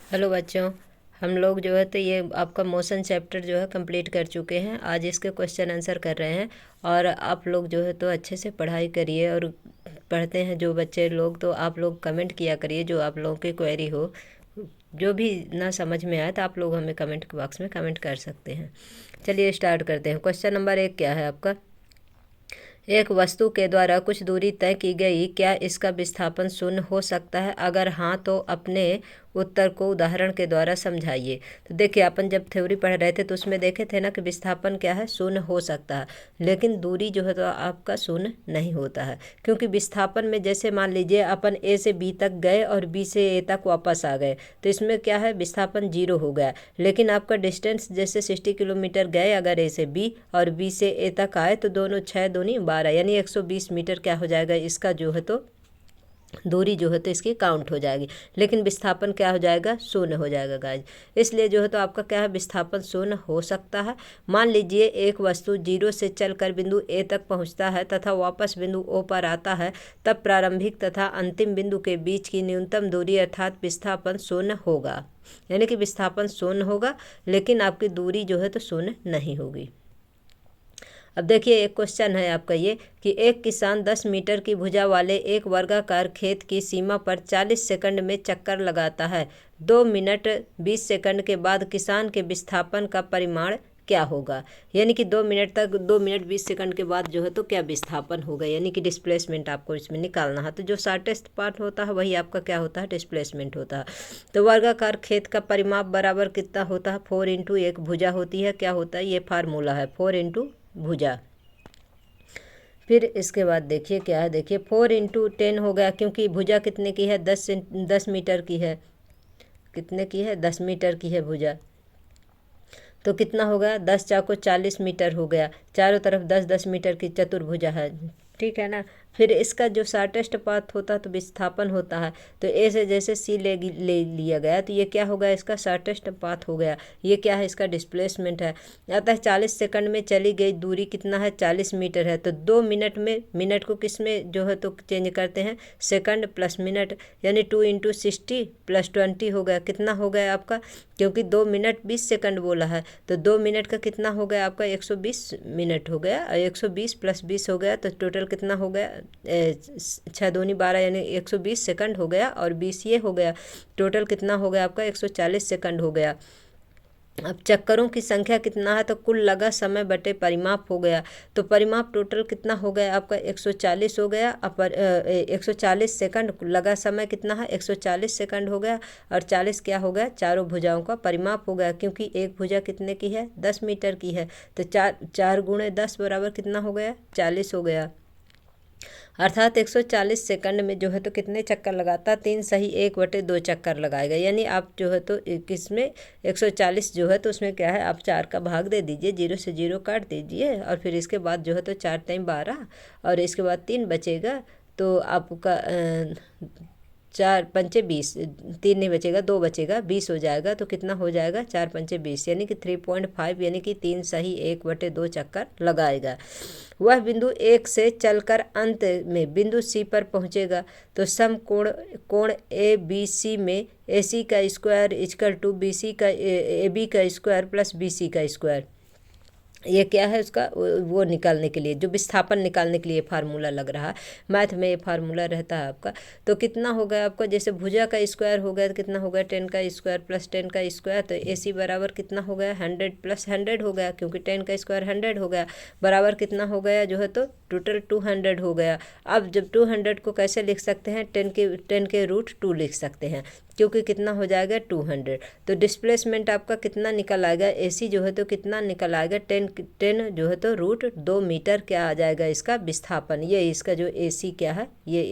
Hello बच्चों, हम लोग जो है तो ये आपका मोशन चैप्टर जो है कंप्लीट कर चुके हैं। आज इसके क्वेश्चन आंसर कर रहे हैं और आप लोग जो है तो अच्छे से पढ़ाई करिए। और पढ़ते हैं जो बच्चे लोग, तो आप लोग कमेंट किया करिए जो आप लोगों की क्वेरी हो। जो भी ना समझ में आए तो आप लोग हमें कमेंट बॉक्स में कमेंट कर सकते हैं। चलिए स्टार्ट करते हैं। क्वेश्चन नंबर 1 क्या है आपका? एक वस्तु के द्वारा कुछ दूरी तय की गई, क्या इसका विस्थापन शून्य हो सकता है? अगर हाँ तो अपने उत्तर को उदाहरण के द्वारा समझाइए। तो देखिए, अपन जब थ्योरी पढ़ रहे थे तो उसमें देखे थे ना कि विस्थापन क्या है, शून्य हो सकता है, लेकिन दूरी जो है तो आपका शून्य नहीं होता है। क्योंकि विस्थापन में जैसे मान लीजिए अपन ए से बी तक गए और बी से ए तक वापस आ गए, तो इसमें क्या है, विस्थापन 0 हो गया। लेकिन आपका डिस्टेंस जैसे 60 किलोमीटर गए अगर ए से बी और बी से ए तक आए, तो दोनों 6 दूनी 12 यानी 120 मीटर क्या हो जाएगा, इसका जो है तो दूरी जो है तो इसकी काउंट हो जाएगी। लेकिन विस्थापन क्या हो जाएगा, शून्य हो जाएगा गाइज। इसलिए जो है तो आपका क्या है, विस्थापन शून्य हो सकता है। मान लीजिए एक वस्तु 0 से चलकर बिंदु ए तक पहुंचता है तथा वापस बिंदु ओ पर आता है, तब प्रारंभिक तथा अंतिम बिंदु के बीच की न्यूनतम दूरी अर्थात विस्थापन शून्य होगा। यानी कि विस्थापन शून्य होगा, लेकिन आपकी दूरी जो है तो शून्य नहीं होगी। अब देखिए, एक क्वेश्चन है आपका ये कि एक किसान 10 मीटर की भुजा वाले एक वर्गाकार खेत की सीमा पर 40 सेकंड में चक्कर लगाता है। 2 मिनट 20 सेकंड के बाद किसान के विस्थापन का परिमाण क्या होगा? यानी कि 2 मिनट 20 सेकंड के बाद जो है तो क्या विस्थापन होगा, यानी कि डिस्प्लेसमेंट आपको इसमें निकालना है। तो जो शॉर्टेस्ट पार्ट होता है वही आपका क्या होता है, डिस्प्लेसमेंट होता है। तो वर्गाकार खेत का परिमाप बराबर कितना होता है, 4 इंटू एक भुजा होती है। क्या होता है, ये फार्मूला है, 4 इंटू भुजा। फिर इसके बाद देखिए क्या है, देखिए 4 इंटू 10 हो गया, क्योंकि भुजा कितने की है, 10 मीटर की है। कितने की है, 10 मीटर की है भुजा। तो कितना हो गया, 10 चाको 40 मीटर हो गया। चारों तरफ 10-10 मीटर की चतुर्भुजा है, ठीक है ना। फिर इसका जो शॉर्टेस्ट पाथ होता है तो विस्थापन होता है। तो ए से जैसे सी ले लिया गया, तो ये क्या हो गया, इसका शॉर्टेस्ट पाथ हो गया। ये क्या है, इसका डिस्प्लेसमेंट है। अतः 40 सेकंड में चली गई दूरी कितना है, 40 मीटर है। तो 2 मिनट में मिनट को किस में जो है तो चेंज करते हैं, सेकंड प्लस मिनट, यानी 2 इंटू 60 प्लस 20 हो गया। कितना हो गया आपका, क्योंकि 2 मिनट 20 सेकंड बोला है, तो 2 मिनट का कितना हो गया आपका, 120 मिनट हो गया। 120 प्लस 20 हो गया, तो टोटल कितना हो गया, 6 दूनी 12 यानी 120 सेकंड हो गया। और 20 ये हो गया, टोटल कितना हो गया आपका, 140 सेकंड हो गया। अब चक्करों की संख्या कितना है, तो कुल लगा समय बटे परिमाप हो गया। तो परिमाप टोटल कितना हो गया आपका, 140 हो गया। अपर 140 सेकंड, लगा समय कितना है, 140 सेकंड हो गया। और 40 क्या हो गया, चारों भुजाओं का परिमाप हो गया, क्योंकि एक भुजा कितने की है, 10 मीटर की है। तो 4 गुणे 10 बराबर कितना हो गया, 40 हो गया। अर्थात 140 सेकंड में जो है तो कितने चक्कर लगाता, 3 सही 1/2 चक्कर लगाएगा। यानी आप जो है तो किसमें 140 जो है तो उसमें क्या है, आप 4 का भाग दे दीजिए, 0 से 0 काट दीजिए, और फिर इसके बाद जो है तो 4 टाइम 12, और इसके बाद 3 बचेगा। तो आपका 4 पंचे 20, 3 नहीं बचेगा, 2 बचेगा, 20 हो जाएगा। तो कितना हो जाएगा, 4 पंचे 20, यानी कि 3.5, यानी कि 3 सही 1/2 चक्कर लगाएगा। वह बिंदु 1 से चलकर अंत में बिंदु सी पर पहुंचेगा। तो समकोण कोण ए बी सी में ए सी का square equal to B C का ए बी का स्क्वायर प्लस बी सी का स्क्वायर। ये क्या है, उसका वो निकालने के लिए, जो विस्थापन निकालने के लिए फार्मूला लग रहा है। मैथ में ये फार्मूला रहता है आपका। तो कितना हो गया आपका, जैसे भुजा का स्क्वायर हो गया तो कितना हो गया, 10 का स्क्वायर प्लस 10 का स्क्वायर। तो ए सी बराबर कितना हो गया, 100 प्लस 100 हो गया, क्योंकि 10 का स्क्वायर 100 हो गया। बराबर कितना हो गया जो है तो टोटल 200 हो गया। अब जब 200 को कैसे लिख सकते हैं, 10 के रूट 2 लिख सकते हैं, क्योंकि कितना हो जाएगा 200। तो डिस्प्लेसमेंट आपका कितना निकल आएगा, एसी जो है तो कितना निकल आएगा, 10 जो है तो रूट 2 मीटर क्या आ जाएगा इसका विस्थापन। ये इसका जो एसी क्या है, ये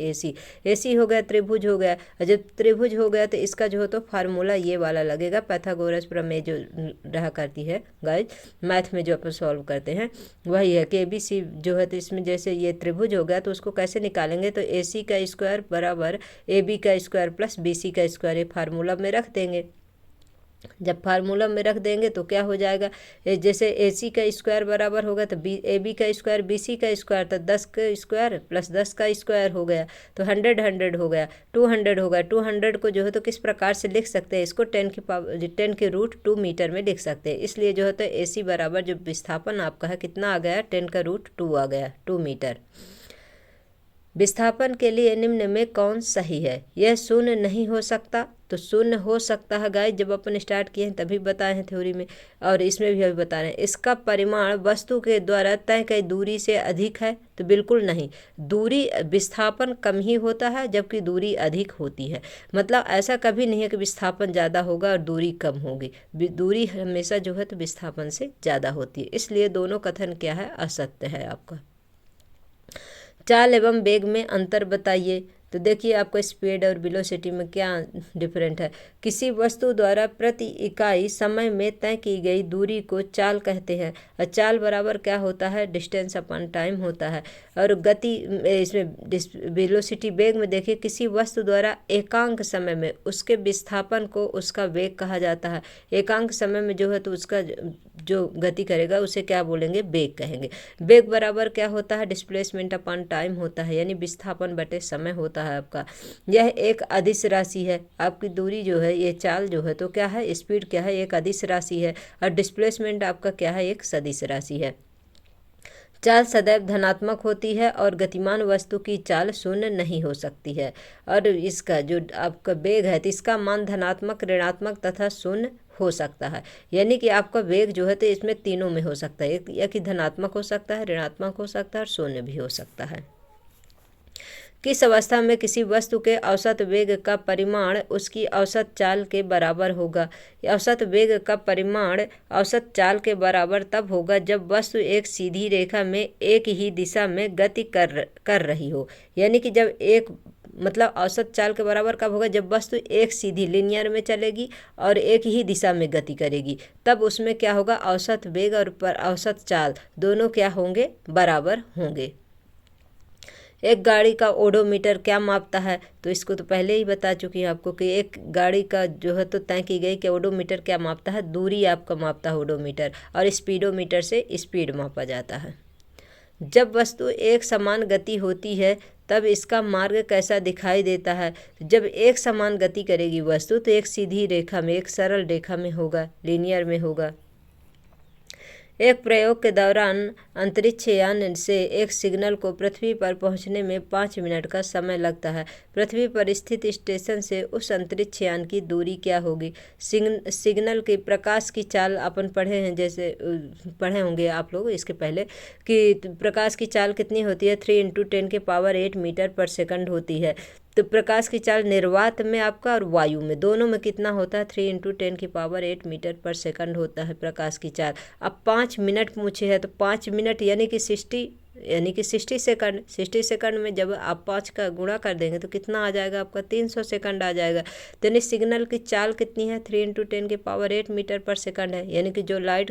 एसी हो गया, त्रिभुज हो गया। और जब त्रिभुज हो गया तो इसका जो है तो फार्मूला ये वाला लगेगा, पाइथागोरस प्रमेय जो रहा करती है गाइज मैथ में, जो अपन सॉल्व करते हैं वही है कि एबीसी जो है तो इसमें जैसे ये त्रिभुज हो गया तो उसको कैसे निकालेंगे, तो एसी का स्क्वायर बराबर ए बी का स्क्वायर प्लस बी सी का स्क्वायर, ये फार्मूला में रख देंगे। जब फार्मूला में रख देंगे तो क्या हो जाएगा, जैसे AC का स्क्वायर बराबर होगा तो AB का स्क्वायर BC का स्क्वायर, तो 10 का स्क्वायर प्लस 10 का स्क्वायर हो गया, तो 100 100 हो गया, 200 हो गया। 200 को जो है तो किस प्रकार से लिख सकते हैं, इसको 10 के रूट 2 मीटर में लिख सकते हैं। इसलिए जो है तो AC बराबर जो विस्थापन आपका है कितना आ गया, 10 का रूट 2 आ गया, 2 मीटर। विस्थापन के लिए निम्न में कौन सही है, यह शून्य नहीं हो सकता, तो शून्य हो सकता है गाइस, जब अपन स्टार्ट किए हैं तभी बताए हैं थ्योरी में, और इसमें भी अभी बता रहे हैं। इसका परिमाण वस्तु के द्वारा तय कई दूरी से अधिक है, तो बिल्कुल नहीं, दूरी विस्थापन कम ही होता है जबकि दूरी अधिक होती है। मतलब ऐसा कभी नहीं है कि विस्थापन ज़्यादा होगा और दूरी कम होगी, दूरी हमेशा जो है तो विस्थापन से ज़्यादा होती है। इसलिए दोनों कथन क्या है, असत्य है आपका। चाल एवं वेग में अंतर बताइए। तो देखिए आपको स्पीड और वेलोसिटी में क्या डिफरेंट है। किसी वस्तु द्वारा प्रति इकाई समय में तय की गई दूरी को चाल कहते हैं, और चाल बराबर क्या होता है, डिस्टेंस अपॉन टाइम होता है। और गति इसमें वेलोसिटी वेग में देखिए, किसी वस्तु द्वारा एकांक समय में उसके विस्थापन को उसका वेग कहा जाता है। एकांक समय में जो है तो उसका जो गति करेगा उसे क्या बोलेंगे, वेग कहेंगे। वेग बराबर क्या होता है, डिस्प्लेसमेंट अपॉन टाइम होता है, यानी विस्थापन बटे समय होता है आपका। यह एक अदिश राशि है, आपकी दूरी जो है, ये चाल जो है तो क्या है, स्पीड क्या है, एक अदिश राशि है, और डिस्प्लेसमेंट आपका क्या है, एक सदिश राशि है। चाल सदैव धनात्मक होती है और गतिमान वस्तु की चाल शून्य नहीं हो सकती है। और इसका जो आपका वेग है तो इसका मान धनात्मक, ऋणात्मक तथा शून्य हो सकता है। यानी कि आपका वेग जो है तो इसमें तीनों में हो सकता है, या कि धनात्मक हो सकता है, ऋणात्मक हो सकता है और शून्य भी हो सकता है। किस अवस्था में किसी वस्तु के औसत वेग का परिमाण उसकी औसत चाल के बराबर होगा। औसत वेग का परिमाण औसत चाल के बराबर तब होगा जब वस्तु एक सीधी रेखा में एक ही दिशा में गति कर रही हो। यानी कि जब एक मतलब औसत चाल के बराबर कब होगा, जब वस्तु एक सीधी लिनियर में चलेगी और एक ही दिशा में गति करेगी, तब उसमें क्या होगा, औसत वेग और औसत चाल दोनों क्या होंगे, बराबर होंगे। एक गाड़ी का ओडोमीटर क्या मापता है, तो इसको तो पहले ही बता चुकी हूँ आपको कि एक गाड़ी का जो है तो तय की गई कि ओडोमीटर क्या मापता है, दूरी आपका मापता है ओडोमीटर, और स्पीडोमीटर से स्पीड मापा जाता है। जब वस्तु एक समान गति होती है तब इसका मार्ग कैसा दिखाई देता है। जब एक समान गति करेगी वस्तु तो एक सीधी रेखा में, एक सरल रेखा में होगा, लीनियर में होगा। एक प्रयोग के दौरान अंतरिक्ष यान से एक सिग्नल को पृथ्वी पर पहुंचने में 5 मिनट का समय लगता है। पृथ्वी पर स्थित स्टेशन से उस अंतरिक्ष यान की दूरी क्या होगी। सिग्नल की प्रकाश की चाल अपन पढ़े हैं, जैसे पढ़े होंगे आप लोग इसके पहले, कि प्रकाश की चाल कितनी होती है, 3 × 10⁸ मीटर पर सेकंड होती है। तो प्रकाश की चाल निर्वात में आपका और वायु में दोनों में कितना होता है, 3 × 10⁸ मीटर पर सेकंड होता है प्रकाश की चाल। अब 5 मिनट पूछे है तो 5 मिनट यानी कि 60 सेकंड। 60 सेकंड में जब आप 5 का गुणा कर देंगे तो कितना आ जाएगा आपका, 300 सेकंड आ जाएगा। तो यानी सिग्नल की चाल कितनी है, 3 × 10⁸ मीटर पर सेकंड है। यानी कि जो लाइट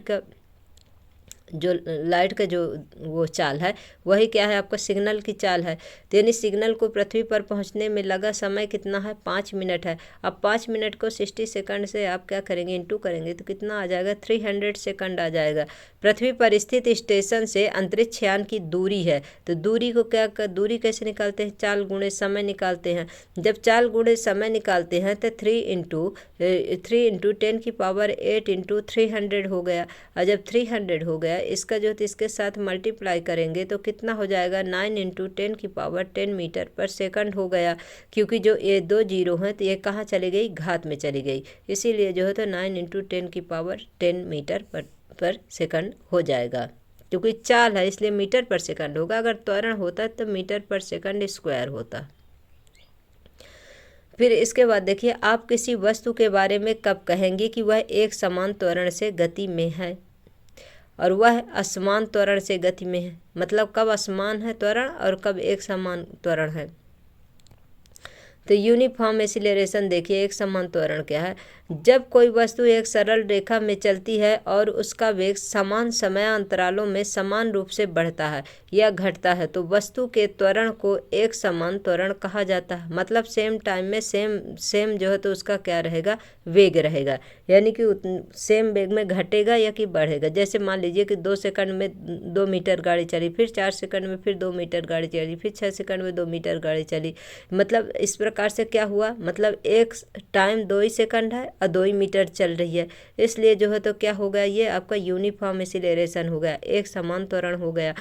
का जो वो चाल है वही क्या है, आपका सिग्नल की चाल है। तो यानी सिग्नल को पृथ्वी पर पहुंचने में लगा समय कितना है, 5 मिनट है। अब 5 मिनट को 60 सेकंड से आप क्या करेंगे, इंटू करेंगे तो कितना आ जाएगा, 300 सेकंड आ जाएगा। पृथ्वी पर स्थित स्टेशन से अंतरिक्ष यान की दूरी है, तो दूरी को दूरी कैसे निकालते हैं, चाल गुणे समय निकालते हैं। जब चाल गुणे समय निकालते हैं तो 3 × 10⁸ × 300 हो गया। और जब 300 हो गया इसका जो तो इसके साथ मल्टीप्लाई करेंगे तो कितना हो जाएगा, 9 × 10⁻10 मीटर पर सेकंड हो गया। क्योंकि जो ये 2 जीरो हैं तो ये कहाँ चली गई, घात में चली गई, इसीलिए जो है तो 9 × 10⁻10 मीटर पर सेकंड हो जाएगा। क्योंकि चाल है इसलिए मीटर पर सेकंड होगा, अगर त्वरण होता तो मीटर पर सेकंड स्क्वायर होता। फिर इसके बाद देखिए, आप किसी वस्तु के बारे में कब कहेंगे कि वह एक समान त्वरण से गति में है और वह असमान त्वरण से गति में है। मतलब कब असमान है त्वरण और कब एक समान त्वरण है। तो यूनिफॉर्म एक्सीलरेशन देखिए, एक समान त्वरण क्या है, जब कोई वस्तु एक सरल रेखा में चलती है और उसका वेग समान समयांतरालों में समान रूप से बढ़ता है या घटता है तो वस्तु के त्वरण को एक समान त्वरण कहा जाता है। मतलब सेम टाइम में सेम जो है तो उसका क्या रहेगा, वेग रहेगा, यानी कि सेम वेग में घटेगा या कि बढ़ेगा। जैसे मान लीजिए कि 2 सेकंड में 2 मीटर गाड़ी चली, फिर 4 सेकंड में फिर 2 मीटर गाड़ी चली, फिर 6 सेकंड में 2 मीटर गाड़ी चली। मतलब इस प्रकार से क्या हुआ, मतलब एक टाइम 2 ही सेकंड है और 2 ही मीटर चल रही है, इसलिए जो है तो क्या हो गया, ये आपका यूनिफॉर्म एक्सीलरेशन हो गया, एक समान त्वरण हो गया।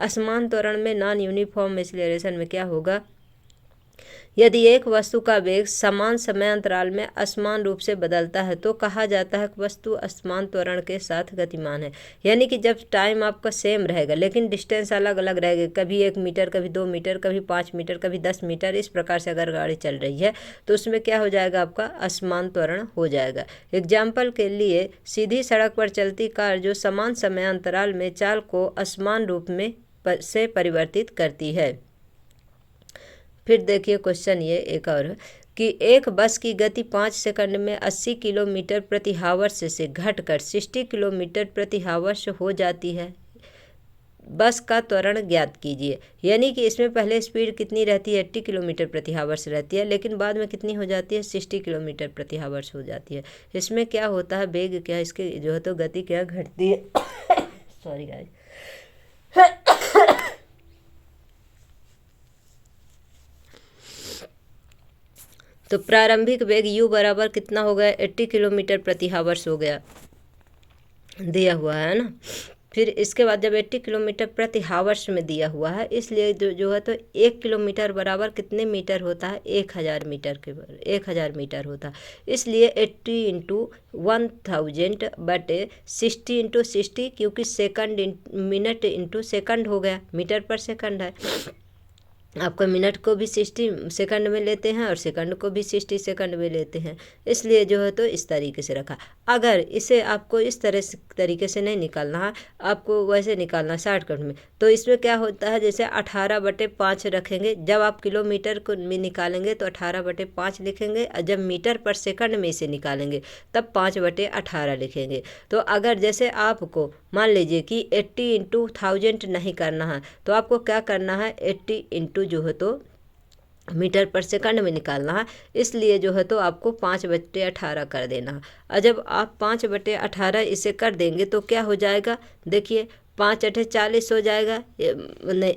असमान त्वरण में नॉन यूनिफॉर्म एक्सीलरेशन में क्या होगा, यदि एक वस्तु का वेग समान समयांतराल में असमान रूप से बदलता है तो कहा जाता है कि वस्तु असमान त्वरण के साथ गतिमान है। यानी कि जब टाइम आपका सेम रहेगा लेकिन डिस्टेंस अलग अलग रहेगा, कभी 1 मीटर, कभी 2 मीटर, कभी 5 मीटर, कभी 10 मीटर, इस प्रकार से अगर गाड़ी चल रही है तो उसमें क्या हो जाएगा, आपका असमान त्वरण हो जाएगा। एग्जाम्पल के लिए, सीधी सड़क पर चलती कार जो समान समयांतराल में चाल को असमान रूप में से परिवर्तित करती है। फिर देखिए क्वेश्चन ये एक और है कि एक बस की गति 5 सेकंड में 80 किलोमीटर प्रति हावर्स से घटकर 60 किलोमीटर प्रति हावर्स हो जाती है, बस का त्वरण ज्ञात कीजिए। यानी कि इसमें पहले स्पीड कितनी रहती है, 80 किलोमीटर प्रति हावर्स रहती है, लेकिन बाद में कितनी हो जाती है, 60 किलोमीटर प्रति हावर्स हो जाती है। इसमें क्या होता है, वेग क्या, इसके जो है तो गति क्या घटती है सॉरी गाइस। तो प्रारंभिक वेग u बराबर कितना हो गया, 80 किलोमीटर प्रति हावर्स हो गया, दिया हुआ है ना। फिर इसके बाद जब 80 किलोमीटर प्रति हावर्स में दिया हुआ है, इसलिए जो है तो 1 किलोमीटर बराबर कितने मीटर होता है, 1000 मीटर के 1000 मीटर होता है। इसलिए 80 इंटू 1000 बटे 60 इंटू 60, क्योंकि सेकंड मिनट इंटू सेकंड हो गया, मीटर पर सेकंड है। आपका मिनट को भी 60 सेकंड में लेते हैं और सेकंड को भी 60 सेकंड में लेते हैं, इसलिए जो है तो इस तरीके से रखा। अगर इसे आपको इस तरीके से नहीं निकालना है, आपको वैसे निकालना शॉर्टकट में, तो इसमें क्या होता है, जैसे 18/5 रखेंगे। जब आप किलोमीटर को में निकालेंगे तो 18/5 लिखेंगे, और जब मीटर पर सेकंड में इसे निकालेंगे तब 5/18 लिखेंगे। तो अगर जैसे आपको मान लीजिए कि 80 इंटू 1000 नहीं करना है, तो आपको क्या करना है, 80 इंटू जो है तो मीटर पर सेकंड में निकालना है, इसलिए जो है तो आपको 5/18 कर देना है। और जब आप 5/18 इसे कर देंगे तो क्या हो जाएगा, देखिए 5×8 = 40 हो जाएगा, नहीं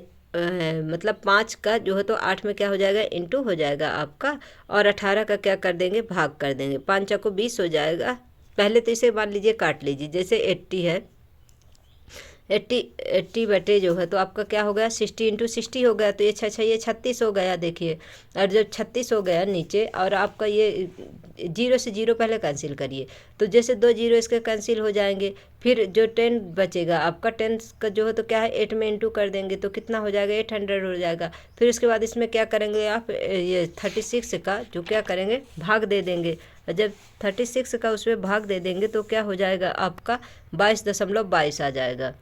मतलब 5 का जो है तो 8 में क्या हो जाएगा, इंटू हो जाएगा आपका, और 18 का क्या कर देंगे, भाग कर देंगे, 5×4 = 20 हो जाएगा। पहले तो इसे मान लीजिए काट लीजिए, जैसे 80 है, 80 बटे जो है तो आपका क्या हो गया, 60 इंटू 60 हो गया, तो ये 36 हो गया। देखिए, और जब 36 हो गया नीचे, और आपका ये 0 से 0 पहले कैंसिल करिए, तो जैसे 2 0 इसके कैंसिल हो जाएंगे। फिर जो 10 बचेगा आपका, 10 का जो है तो क्या है, 8 में इंटू कर देंगे तो कितना हो जाएगा, 800 हो जाएगा। फिर उसके बाद इसमें क्या करेंगे आप, ये 36 का जो क्या करेंगे, भाग दे देंगे, और जब 36 का उसमें भाग दे देंगे तो क्या हो जाएगा, आपका 22.22 आ जाएगा।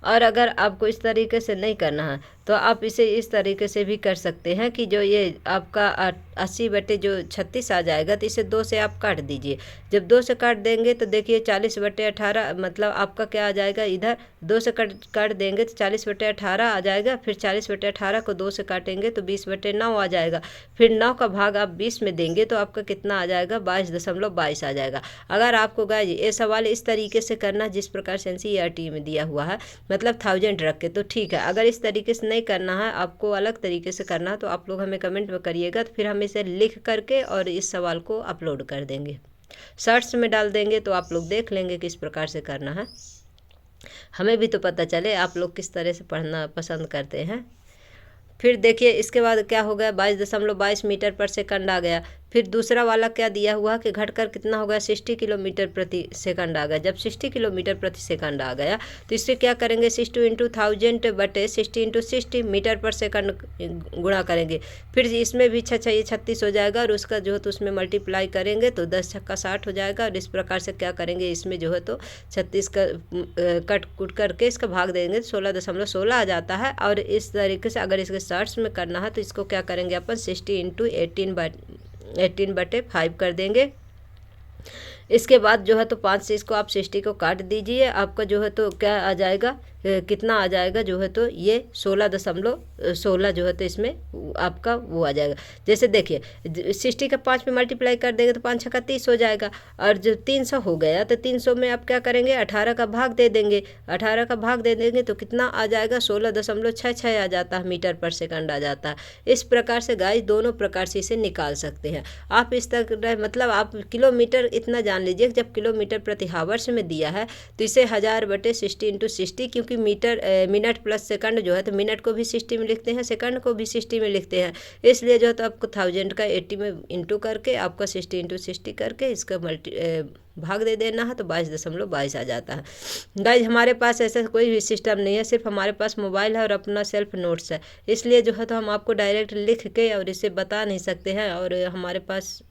और अगर आपको इस तरीके से नहीं करना है तो आप इसे इस तरीके से भी कर सकते हैं कि जो ये आपका 80/36 आ जाएगा, तो इसे 2 से आप काट दीजिए। जब 2 से काट देंगे तो देखिए 40/18, मतलब आपका क्या आ जाएगा, इधर 2 से काट देंगे तो 40/18 आ जाएगा। फिर 40/18 को 2 से काटेंगे तो 20/9 आ जाएगा। फिर 9 का भाग आप 20 में देंगे तो आपका कितना आ जाएगा, 22.22 आ जाएगा। अगर आपको गाइस ये सवाल इस तरीके से करना जिस प्रकार से NCERT में दिया हुआ है, मतलब 1000 रख के, तो ठीक है। अगर इस तरीके से नहीं करना है, आपको अलग तरीके से करना है, तो आप लोग हमें कमेंट में करिएगा, तो फिर हम इसे लिख करके और इस सवाल को अपलोड कर देंगे, शॉर्ट्स में डाल देंगे, तो आप लोग देख लेंगे किस प्रकार से करना है, हमें भी तो पता चले आप लोग किस तरह से पढ़ना पसंद करते हैं। फिर देखिए इसके बाद क्या हो गया, 22.22 मीटर पर सेकंड आ गया। फिर दूसरा वाला क्या दिया हुआ कि घटकर कितना हो गया 60 किलोमीटर प्रति सेकंड आ गया। जब 60 किलोमीटर प्रति सेकंड आ गया तो इससे क्या करेंगे 60 इंटू 1000 बटे 60 इंटू 60 मीटर पर सेकंड गुणा करेंगे। फिर इसमें भी छः ये 36 हो जाएगा और उसका जो है तो उसमें मल्टीप्लाई करेंगे तो 10 छक्का 60 हो जाएगा। और इस प्रकार से क्या करेंगे इसमें जो है तो 36 का कट कुट करके इसका भाग देंगे तो 16.16 आ जाता है। और इस तरीके से अगर इसके शॉर्ट्स में करना है तो इसको क्या करेंगे अपन 60 इंटू 18/5 कर देंगे। इसके बाद जो है तो 5 से इसको आप 60 को काट दीजिए, आपका जो है तो क्या आ जाएगा कितना आ जाएगा जो है तो ये 16.16 जो है तो इसमें आपका वो आ जाएगा। जैसे देखिए 60 का 5 में मल्टीप्लाई कर देंगे तो 5 छक्का 30 हो जाएगा। और जो 300 हो गया तो 300 में आप क्या करेंगे 18 का भाग दे देंगे। 18 का भाग दे देंगे तो कितना आ जाएगा 16.66 आ जाता है, मीटर पर सेकंड आ जाता है। इस प्रकार से गाइस दोनों प्रकार से इसे निकाल सकते हैं आप। इस तरह मतलब आप किलोमीटर इतना जान लीजिए जब किलोमीटर प्रति हावर्स में दिया है तो इसे 1000/60 इंटू 60, क्योंकि मीटर मिनट प्लस सेकंड जो है तो मिनट को भी 60 में लिखते हैं, सेकंड को भी 60 में लिखते हैं। इसलिए जो है तो आपको 1000 का 80 में इंटू करके आपका 60 इंटू 60 करके इसका भाग दे देना है तो 22.22 आ जाता है। गाइज हमारे पास ऐसा कोई भी सिस्टम नहीं है, सिर्फ हमारे पास मोबाइल है और अपना सेल्फ नोट्स है, इसलिए जो है तो हम आपको डायरेक्ट लिख के और इसे बता नहीं सकते हैं। और हमारे पास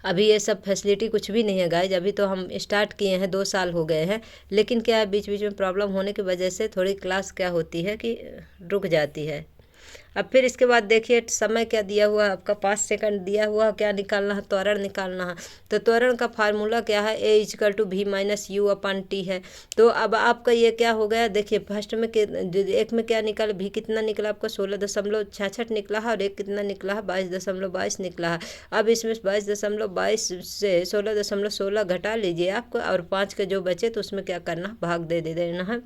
अभी ये सब फैसिलिटी कुछ भी नहीं है गाइज। अभी तो हम स्टार्ट किए हैं 2 साल हो गए हैं, लेकिन क्या है बीच बीच में प्रॉब्लम होने की वजह से थोड़ी क्लास क्या होती है कि रुक जाती है। अब फिर इसके बाद देखिए समय क्या दिया हुआ है आपका 5 सेकंड दिया हुआ है। क्या निकालना है त्वरण निकालना है। तो त्वरण का फार्मूला क्या है A=v-u/t है। तो अब आपका ये क्या हो गया देखिए फर्स्ट में एक में क्या निकला भी कितना निकला आपका 16.66 निकला है और एक कितना निकला है 22.22 निकला है। अब इसमें 22.22 से 16.16 घटा लीजिए आपको और 5 के जो बचे तो उसमें क्या करना भाग दे देना है।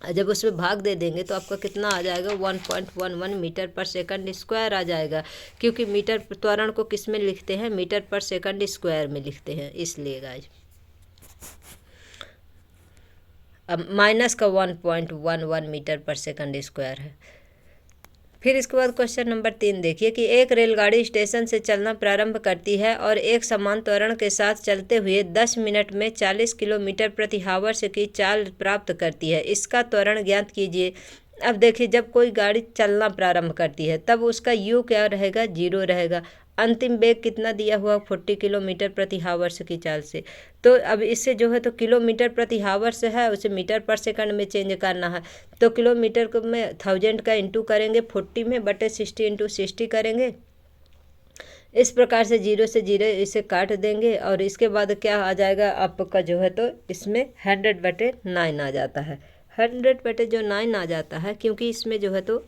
जब उसमें भाग दे देंगे तो आपका कितना आ जाएगा 1.11 मीटर पर सेकंड स्क्वायर आ जाएगा, क्योंकि मीटर त्वरण को किस में लिखते हैं मीटर पर सेकंड स्क्वायर में लिखते हैं, इसलिए गाइस। अब माइनस का 1.11 मीटर पर सेकंड स्क्वायर है। फिर इसके बाद क्वेश्चन नंबर 3 देखिए कि एक रेलगाड़ी स्टेशन से चलना प्रारंभ करती है और एक समान त्वरण के साथ चलते हुए 10 मिनट में 40 किलोमीटर प्रति हावर्स की चाल प्राप्त करती है, इसका त्वरण ज्ञात कीजिए। अब देखिए जब कोई गाड़ी चलना प्रारंभ करती है तब उसका यू क्या रहेगा 0 रहेगा। अंतिम वेग कितना दिया हुआ 40 किलोमीटर प्रति हावर्स की चाल से। तो अब इससे जो है तो किलोमीटर प्रति हावर्स है उसे मीटर पर सेकंड में चेंज करना है। तो किलोमीटर को में 1000 का इंटू करेंगे 40 में बटे 60 इंटू 60 करेंगे। इस प्रकार से 0 से 0 इसे काट देंगे और इसके बाद क्या आ जाएगा आपका जो है तो इसमें 100/9 आ जाता है। 100/9 आ जाता है क्योंकि इसमें जो है तो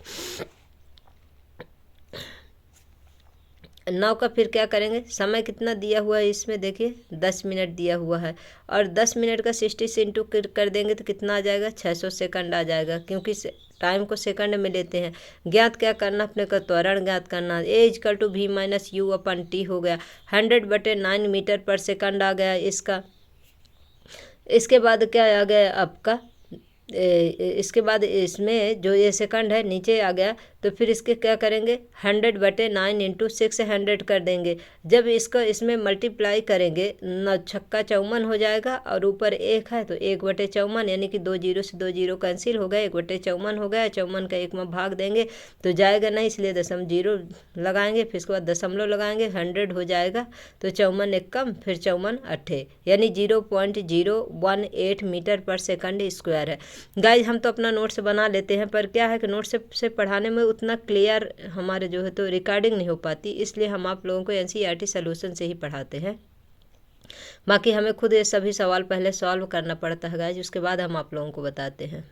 9 का फिर क्या करेंगे समय कितना दिया हुआ है इसमें देखिए 10 मिनट दिया हुआ है और 10 मिनट का 60 से इंटू कर देंगे तो कितना आ जाएगा 600 सेकंड आ जाएगा, क्योंकि टाइम को सेकंड में लेते हैं। ज्ञात क्या करना अपने का त्वरण ज्ञात करना A=v-u/t हो गया। 100/9 मीटर पर सेकंड आ गया इसका। इसके बाद क्या आ गया आपका इसके बाद इसमें जो ये सेकंड है नीचे आ गया तो फिर इसके क्या करेंगे 100/9 इंटू 600 कर देंगे। जब इसको इसमें मल्टीप्लाई करेंगे 9 छक्का 54 हो जाएगा और ऊपर 1 है तो 1/54 यानी कि 2 0 से 2 0 कैंसिल हो गया 1/54 हो गया। 54 का 1 में भाग देंगे तो जाएगा नहीं, इसलिए 0 लगाएंगे फिर इसके बाद दशमलव लगाएंगे 100 हो जाएगा। तो 54 एक कम फिर 54 8 यानी 0.018 मीटर पर सेकंड स्क्वायर है। गाइज हम तो अपना नोट्स बना लेते हैं पर क्या है कि नोट्स से पढ़ाने में उतना क्लियर हमारे जो है तो रिकॉर्डिंग नहीं हो पाती, इसलिए हम आप लोगों को NCERT सॉल्यूशन से ही पढ़ाते हैं। बाकी हमें खुद ये सभी सवाल पहले सॉल्व करना पड़ता है गाइज, उसके बाद हम आप लोगों को बताते हैं।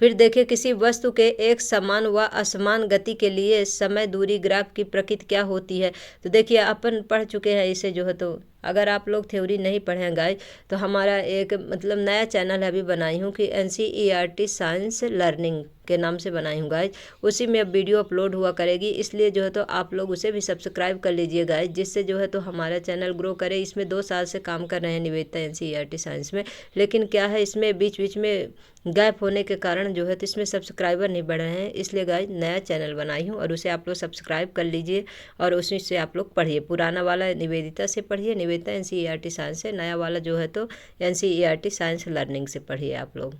फिर देखिए किसी वस्तु के एक समान व असमान गति के लिए समय दूरी ग्राफ की प्रकृति क्या होती है। तो देखिए अपन पढ़ चुके हैं इसे जो है तो अगर आप लोग थ्योरी नहीं पढ़े हैं गाइज, तो हमारा एक मतलब नया चैनल अभी बनाई हूँ कि NCERT साइंस लर्निंग के नाम से बनाई हूँ गाइज। उसी में अब वीडियो अपलोड हुआ करेगी, इसलिए जो है तो आप लोग उसे भी सब्सक्राइब कर लीजिए गाइज, जिससे जो है तो हमारा चैनल ग्रो करे। इसमें 2 साल से काम कर रहे हैं निवेदिता NCERT साइंस में, लेकिन क्या है इसमें बीच बीच में गैप होने के कारण जो है तो इसमें सब्सक्राइबर नहीं बढ़ रहे हैं। इसलिए गाइज नया चैनल बनाई हूँ और उसे आप लोग सब्सक्राइब कर लीजिए और उसी से आप लोग पढ़िए। पुराना वाला निवेदिता से पढ़िए, निवेदिता NCERT साइंस से, नया वाला जो है तो NCERT साइंस लर्निंग से पढ़िए आप लोग।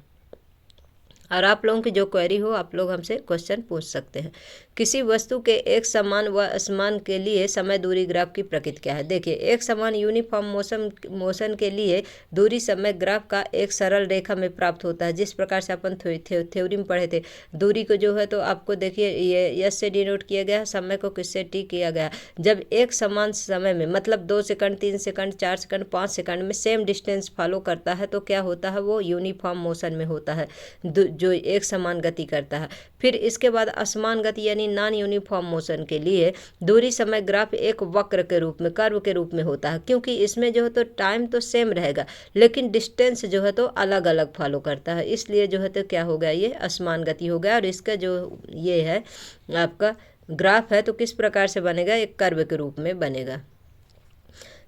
और आप लोगों की जो क्वेरी हो आप लोग हमसे क्वेश्चन पूछ सकते हैं। किसी वस्तु के एक समान व असमान के लिए समय दूरी ग्राफ की प्रकृति क्या है? देखिए, एक समान यूनिफॉर्म मोशन के लिए दूरी समय ग्राफ का एक सरल रेखा में प्राप्त होता है। जिस प्रकार से अपन थ्योरी में पढ़े थे, दूरी को जो है तो आपको देखिए ये एस से डिनोट किया गया है, समय को किससे टी किया गया। जब एक समान समय में मतलब 2 सेकंड, 3 सेकंड, 4 सेकंड, 5 सेकंड में सेम डिस्टेंस फॉलो करता है तो क्या होता है, वो यूनिफॉर्म मोशन में होता है, जो एक समान गति करता है। फिर इसके बाद असमान गति यानी नॉन यूनिफॉर्म मोशन के लिए दूरी समय ग्राफ एक वक्र के रूप में, कर्व के रूप में होता है, क्योंकि इसमें जो है तो टाइम तो सेम रहेगा लेकिन डिस्टेंस जो है तो अलग अलग फॉलो करता है। इसलिए जो है तो क्या हो गया, ये असमान गति हो गया। और इसका जो ये है आपका ग्राफ है तो किस प्रकार से बनेगा, एक कर्व के रूप में बनेगा।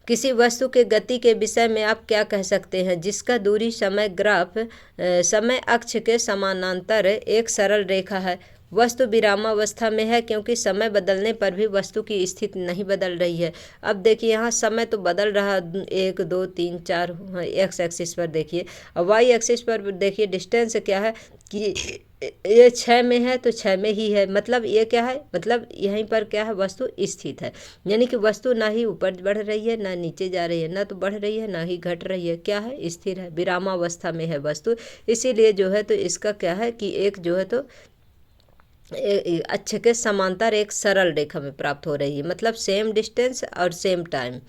किसी वस्तु के गति के विषय में आप क्या कह सकते हैं जिसका दूरी समय ग्राफ समय अक्ष के समानांतर एक सरल रेखा है। वस्तु विरामावस्था में है क्योंकि समय बदलने पर भी वस्तु की स्थिति नहीं बदल रही है। अब देखिए यहाँ समय तो बदल रहा, 1 2 3 4 एक्स एक्सिस पर देखिए, और वाई एक्सिस पर देखिए डिस्टेंस क्या है कि ये 6 में है तो 6 में ही है। मतलब ये क्या है, मतलब यहीं पर क्या है, वस्तु स्थित है, यानी कि वस्तु ना ही ऊपर बढ़ रही है ना नीचे जा रही है, ना तो बढ़ रही है ना ही घट रही है, क्या है, स्थिर है, विरामावस्था में है वस्तु। इसीलिए जो है तो इसका क्या है कि एक जो है तो अक्ष के समांतर एक सरल रेखा में प्राप्त हो रही है, मतलब सेम डिस्टेंस और सेम टाइम।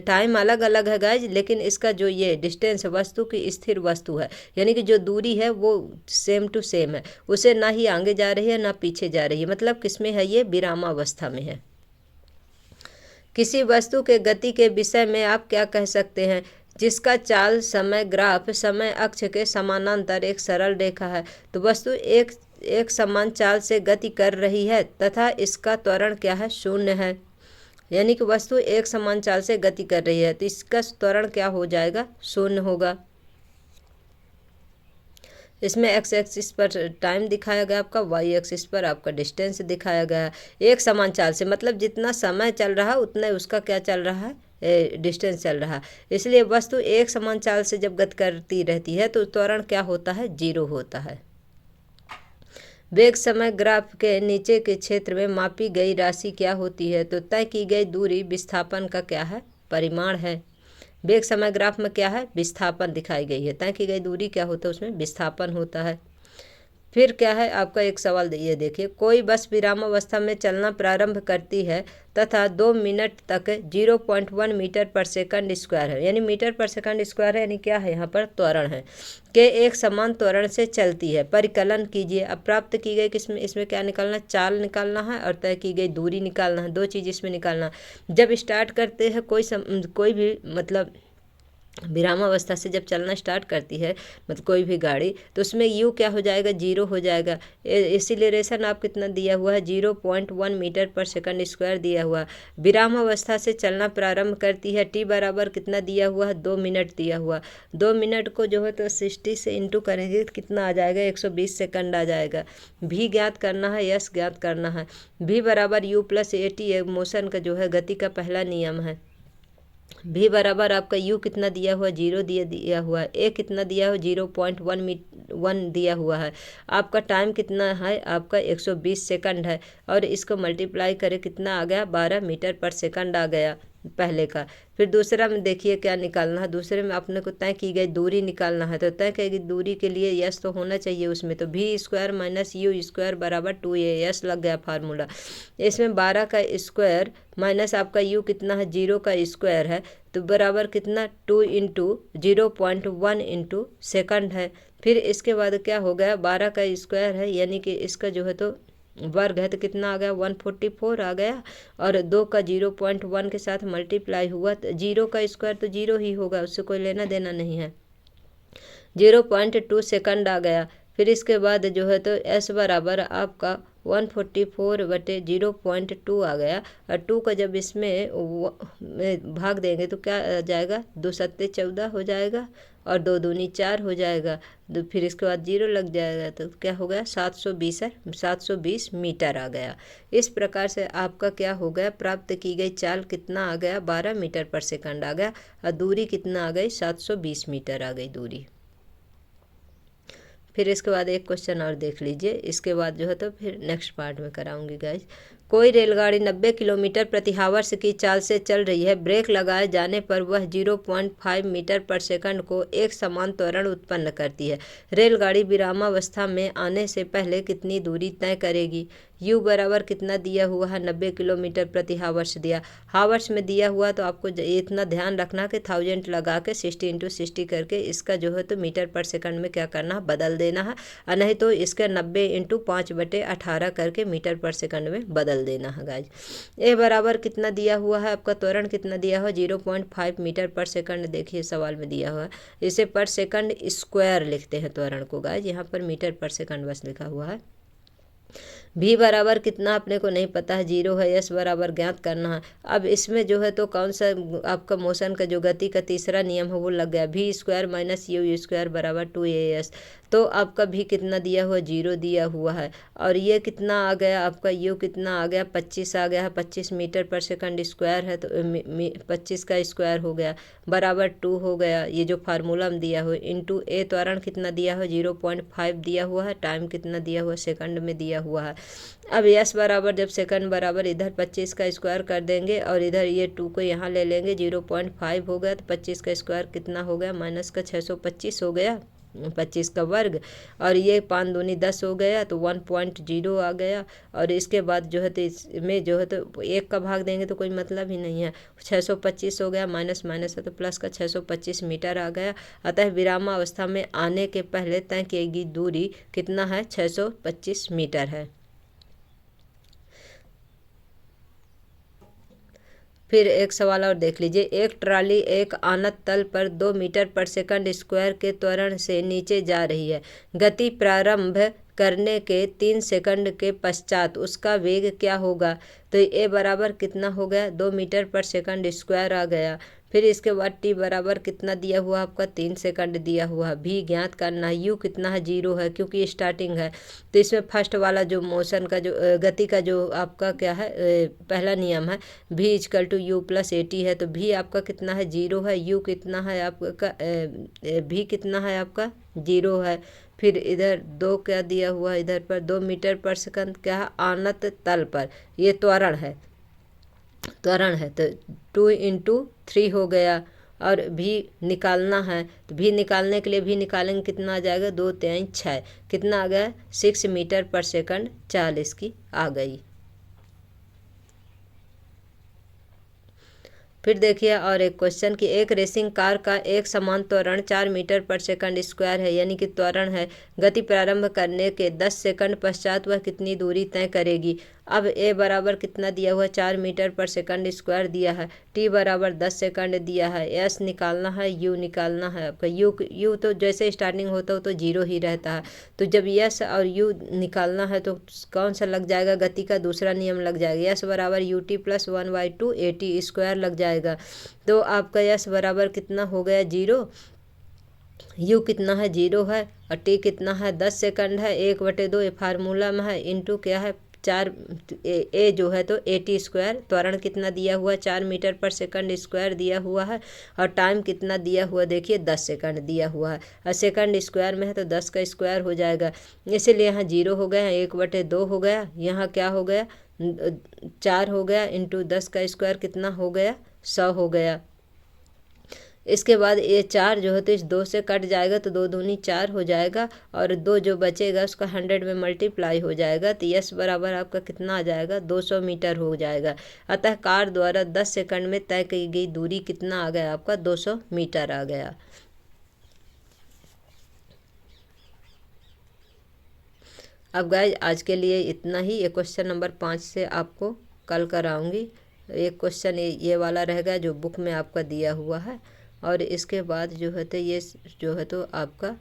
टाइम अलग अलग है गाइज, लेकिन इसका जो ये डिस्टेंस वस्तु की स्थिर वस्तु है, यानी कि जो दूरी है वो सेम टू सेम है, उसे ना ही आगे जा रही है ना पीछे जा रही है, मतलब किसमें है, ये विरामावस्था में है। किसी वस्तु के गति के विषय में आप क्या कह सकते हैं जिसका चाल समय ग्राफ समय अक्ष के समानांतर एक सरल रेखा है। तो वस्तु एक समान चाल से गति कर रही है तथा इसका त्वरण क्या है, शून्य है, यानी कि वस्तु एक समान चाल से गति कर रही है तो इसका त्वरण क्या हो जाएगा, शून्य होगा। इसमें एक्स एक्सिस पर टाइम दिखाया गया आपका, वाई एक्सिस पर आपका डिस्टेंस दिखाया गया। एक समान चाल से मतलब जितना समय चल रहा है उतना उसका क्या चल रहा है, डिस्टेंस चल रहा है। इसलिए वस्तु एक समान चाल से जब गति करती रहती है तो त्वरण क्या होता है, 0 होता है। वेग समय ग्राफ के नीचे के क्षेत्र में मापी गई राशि क्या होती है, तो तय की गई दूरी विस्थापन का क्या है, परिमाण है। वेग समय ग्राफ में क्या है, विस्थापन दिखाई गई है, तय की गई दूरी क्या होता है, उसमें विस्थापन होता है। फिर क्या है आपका एक सवाल, ये देखिए, कोई बस विरामावस्था में चलना प्रारंभ करती है तथा 2 मिनट तक 0.1 मीटर पर सेकंड स्क्वायर है, यानी मीटर पर सेकंड स्क्वायर है, यानी क्या है यहाँ पर त्वरण है, के एक समान त्वरण से चलती है। परिकलन कीजिए। अब प्राप्त की गई किसमें, इसमें क्या निकालना, चाल निकालना है और तय की गई दूरी निकालना है, 2 चीज़ इसमें निकालना। जब स्टार्ट करते हैं कोई भी मतलब विरामावस्था से जब चलना स्टार्ट करती है मतलब कोई भी गाड़ी, तो उसमें यू क्या हो जाएगा, 0 हो जाएगा। एक्सीलरेशन आप कितना दिया हुआ है, 0.1 मीटर पर सेकंड स्क्वायर दिया हुआ। विरामावस्था से चलना प्रारंभ करती है, टी बराबर कितना दिया हुआ है, 2 मिनट दिया हुआ। 2 मिनट को जो है तो 60 से इंटू करेंगे तो कितना आ जाएगा, 120 सेकंड आ जाएगा। भी ज्ञात करना है, यस ज्ञात करना है। भी बराबर you plus A T motion का जो है गति का पहला नियम है। भी बराबर आपका यू कितना दिया हुआ, 0 दिया हुआ है। ए कितना दिया हुआ, 0.1 दिया हुआ है। आपका टाइम कितना है, आपका 120 सेकंड है, और इसको मल्टीप्लाई करें कितना आ गया, 12 मीटर पर सेकंड आ गया पहले का। फिर दूसरा में देखिए क्या निकालना है, दूसरे में अपने को तय की गई दूरी निकालना है, तो तय की गई दूरी के लिए यस तो होना चाहिए उसमें, तो भी स्क्वायर माइनस यू स्क्वायर बराबर 2a, यस लग गया फार्मूला। इसमें 12 का स्क्वायर माइनस आपका यू कितना है, 0 का स्क्वायर है, तो बराबर कितना, 2 इंटू 0.1 इंटू सेकंड है। फिर इसके बाद क्या हो गया, 12 का स्क्वायर है, यानी कि इसका जो है तो वर्ग है तो कितना आ गया 144 आ गया। और 2 का 0.1 के साथ मल्टीप्लाई हुआ तो 0 का स्क्वायर तो 0 ही होगा, उससे कोई लेना देना नहीं है। 0.2 सेकंड आ गया। फिर इसके बाद जो है तो एस बराबर आपका 144/0.2 आ गया। और 2 का जब इसमें में भाग देंगे तो क्या आ जाएगा, 2 सत्ते 14 हो जाएगा और 2 दूनी 4 हो जाएगा। तो फिर इसके बाद 0 लग जाएगा तो क्या हो गया 720 मीटर आ गया। इस प्रकार से आपका क्या हो गया, प्राप्त की गई चाल कितना आ गया 12 मीटर पर सेकंड आ गया और दूरी कितना आ गई 720 मीटर आ गई दूरी। फिर इसके बाद एक क्वेश्चन और देख लीजिए, इसके बाद जो है तो फिर नेक्स्ट पार्ट में कराऊंगी गाइज। कोई रेलगाड़ी 90 किलोमीटर प्रति हावर्स की चाल से चल रही है। ब्रेक लगाए जाने पर वह 0.5 मीटर पर सेकंड को एक समान त्वरण उत्पन्न करती है। रेलगाड़ी विरामावस्था में आने से पहले कितनी दूरी तय करेगी। u बराबर कितना दिया हुआ है 90 किलोमीटर प्रति हावर्स दिया, हावर्स में दिया हुआ तो आपको इतना ध्यान रखना कि 1000 लगा के 60 × 60 करके इसका जो है तो मीटर पर सेकंड में क्या करना है, बदल देना है। और नहीं तो इसका 90 × 5/18 करके मीटर पर सेकंड में बदल देना है गाइज। ए बराबर कितना दिया हुआ है, आपका त्वरण कितना दिया हुआ 0.5 मीटर पर सेकंड। देखिए सवाल में दिया हुआ है, इसे पर सेकंड स्क्वायर लिखते हैं त्वरण को गाइज, यहाँ पर मीटर पर सेकंड बस लिखा हुआ है। v बराबर कितना अपने को नहीं पता है, 0 है। s बराबर ज्ञात करना है। अब इसमें जो है तो कौन सा आपका मोशन का जो गति का तीसरा नियम है वो लग गया, v² - u² बराबर 2as। तो आपका v कितना दिया हुआ 0 दिया हुआ है और ये कितना आ गया आपका u कितना आ गया 25 आ गया है। 25 मीटर पर सेकंड स्क्वायर है तो 25 का स्क्वायर हो गया बराबर 2 हो गया। ये जो फार्मूला में दिया हुआ इंटू a त्वरण कितना दिया हुआ 0.5 दिया हुआ है, टाइम कितना दिया हुआ सेकंड में दिया हुआ है। अब s बराबर जब सेकंड बराबर इधर 25 का स्क्वायर कर देंगे और इधर ये 2 को यहाँ ले लेंगे 0.5 हो गया तो 25 का स्क्वायर कितना हो गया माइनस का 625 हो गया, 25 का वर्ग। और ये 5 दूनी 10 हो गया तो 1.0 आ गया। और इसके बाद जो है तो इसमें जो है तो 1 का भाग देंगे तो कोई मतलब ही नहीं है, 625 हो गया, माइनस माइनस है तो प्लस का 625 मीटर आ गया। अतः विरामावस्था में आने के पहले तय की गई दूरी कितना है 625 मीटर है। फिर एक सवाल और देख लीजिए, एक ट्राली एक आनत तल पर 2 मीटर पर सेकंड स्क्वायर के त्वरण से नीचे जा रही है। गति प्रारंभ करने के 3 सेकंड के पश्चात उसका वेग क्या होगा। तो ए बराबर कितना हो गया 2 मीटर पर सेकंड स्क्वायर आ गया। फिर इसके बाद टी बराबर कितना दिया हुआ आपका 3 सेकंड दिया हुआ है। भी ज्ञात करना है, यू कितना है 0 है क्योंकि स्टार्टिंग है। तो इसमें फर्स्ट वाला जो मोशन का जो गति का जो आपका क्या है पहला नियम है v = u + at है। तो v आपका कितना है 0 है, u कितना है आपका v कितना है आपका 0 है। फिर इधर 2 क्या दिया हुआ है, इधर पर 2 मीटर पर सेकंड क्या है आनत तल पर, ये त्वरण है तो 2 × 3 हो गया। और भी निकालना है तो भी निकालने के लिए भी निकालेंगे कितना आ जाएगा 2 × 3 = 6, कितना आ गया 6 मीटर पर सेकंड चाल इसकी आ गई। फिर देखिए और एक क्वेश्चन कि एक रेसिंग कार का एक समान त्वरण 4 मीटर पर सेकंड स्क्वायर है, यानी कि त्वरण है। गति प्रारंभ करने के 10 सेकंड पश्चात वह कितनी दूरी तय करेगी। अब ए बराबर कितना दिया हुआ 4 मीटर पर सेकंड स्क्वायर दिया है, टी बराबर 10 सेकंड दिया है, एस निकालना है, यू निकालना है। आपका यू तो जैसे स्टार्टिंग होता हो तो 0 ही रहता है। तो जब यस और यू निकालना है तो कौन सा लग जाएगा, गति का दूसरा नियम लग जाएगा। यस बराबर ut + 1/2 at² लग जाएगा। तो आपका यस बराबर कितना हो गया 0, यू कितना है 0 है और टी कितना है 10 सेकंड है, 1/2 ये फार्मूला में है इंटू क्या है 4 ए जो है तो at² त्वरण कितना दिया हुआ 4 मीटर पर सेकंड स्क्वायर दिया हुआ है और टाइम कितना दिया हुआ देखिए 10 सेकंड दिया हुआ है और सेकंड स्क्वायर में है तो 10 का स्क्वायर हो जाएगा। इसीलिए यहाँ 0 हो गया, 1/2 हो गया, यहाँ क्या हो गया 4 हो गया इंटू 10 का स्क्वायर कितना हो गया 100 हो गया। इसके बाद ये 4 जो है तो इस 2 से कट जाएगा तो 2 दूनी 4 हो जाएगा और 2 जो बचेगा उसका 100 में मल्टीप्लाई हो जाएगा तो यस बराबर आपका कितना आ जाएगा 200 मीटर हो जाएगा। अतः कार द्वारा 10 सेकंड में तय की गई दूरी कितना आ गया आपका 200 मीटर आ गया। अब गाइज आज के लिए इतना ही। ये क्वेश्चन नंबर 5 से आपको कल कराऊंगी। एक क्वेश्चन ये वाला रहेगा जो बुक में आपका दिया हुआ है, और इसके बाद जो है तो ये जो है तो आपका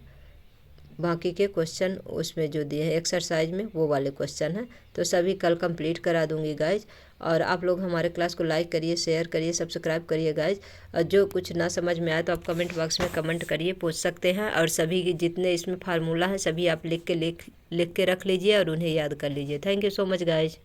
बाकी के क्वेश्चन उसमें जो दिए हैं एक्सरसाइज में वो वाले क्वेश्चन हैं, तो सभी कल कंप्लीट करा दूंगी गाइज। और आप लोग हमारे क्लास को लाइक करिए, शेयर करिए, सब्सक्राइब करिए गाइज। और जो कुछ ना समझ में आए तो आप कमेंट बॉक्स में कमेंट करिए, पूछ सकते हैं। और सभी जितने इसमें फार्मूला हैं सभी आप लिख के रख लीजिए और उन्हें याद कर लीजिए। Thank you so much guys.